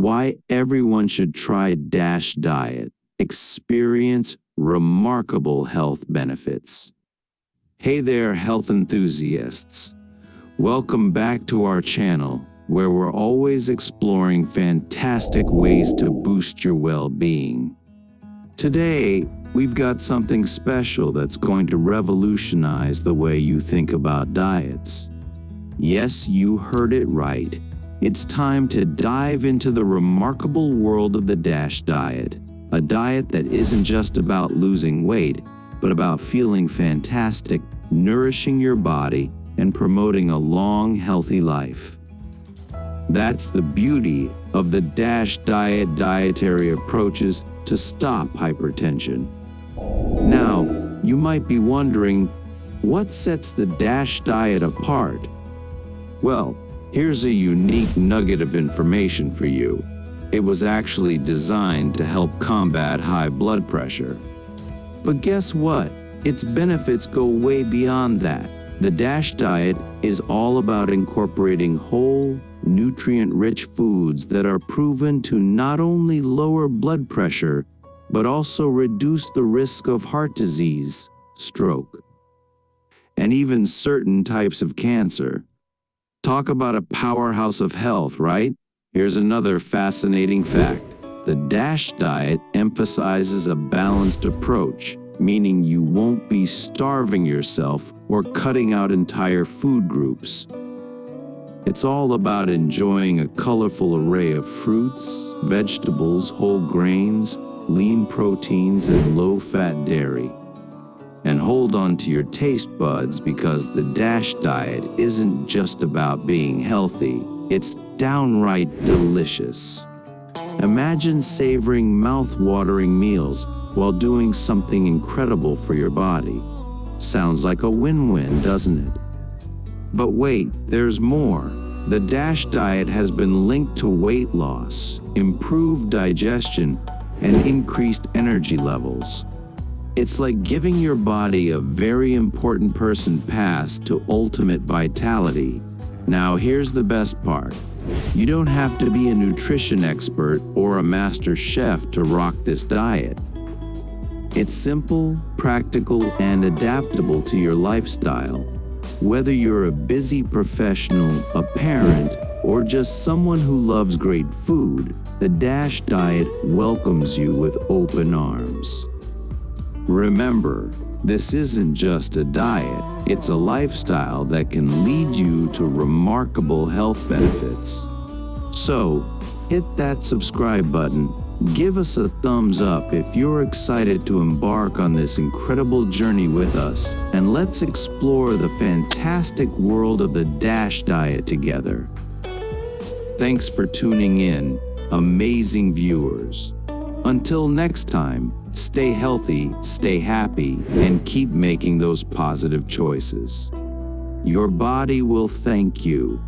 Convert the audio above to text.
why everyone should try Dash Diet. Experience remarkable health benefits. Hey there, health enthusiasts. Welcome back to our channel, where we're always exploring fantastic ways to boost your well-being. Today, we've got something special that's going to revolutionize the way you think about diets. Yes, you heard it right. It's time to dive into the remarkable world of the Dash Diet, a diet that isn't just about losing weight, but about feeling fantastic, nourishing your body, and promoting a long, healthy life. That's the beauty of the Dash Diet dietary approaches to stop hypertension. Now, you might be wondering, what sets the Dash Diet apart? Well, here's a unique nugget of information for you. It was actually designed to help combat high blood pressure. But guess what? Its benefits go way beyond that. The Dash Diet is all about incorporating whole, nutrient-rich foods that are proven to not only lower blood pressure, but also reduce the risk of heart disease, stroke, and even certain types of cancer. Talk about a powerhouse of health, right? Here's another fascinating fact. The Dash Diet emphasizes a balanced approach, meaning you won't be starving yourself or cutting out entire food groups. It's all about enjoying a colorful array of fruits, vegetables, whole grains, lean proteins, and low-fat dairy. And hold on to your taste buds, because the Dash Diet isn't just about being healthy, it's downright delicious. Imagine savoring mouth-watering meals while doing something incredible for your body. Sounds like a win-win, doesn't it? But wait, there's more. The Dash Diet has been linked to weight loss, improved digestion, and increased energy levels. It's like giving your body a very important person pass to ultimate vitality. Now here's the best part. You don't have to be a nutrition expert or a master chef to rock this diet. It's simple, practical, and adaptable to your lifestyle. Whether you're a busy professional, a parent, or just someone who loves great food, the Dash Diet welcomes you with open arms. Remember, this isn't just a diet, it's a lifestyle that can lead you to remarkable health benefits. So, hit that subscribe button, give us a thumbs up if you're excited to embark on this incredible journey with us, and let's explore the fantastic world of the Dash Diet together. Thanks for tuning in, amazing viewers. Until next time, stay healthy, stay happy, and keep making those positive choices. Your body will thank you.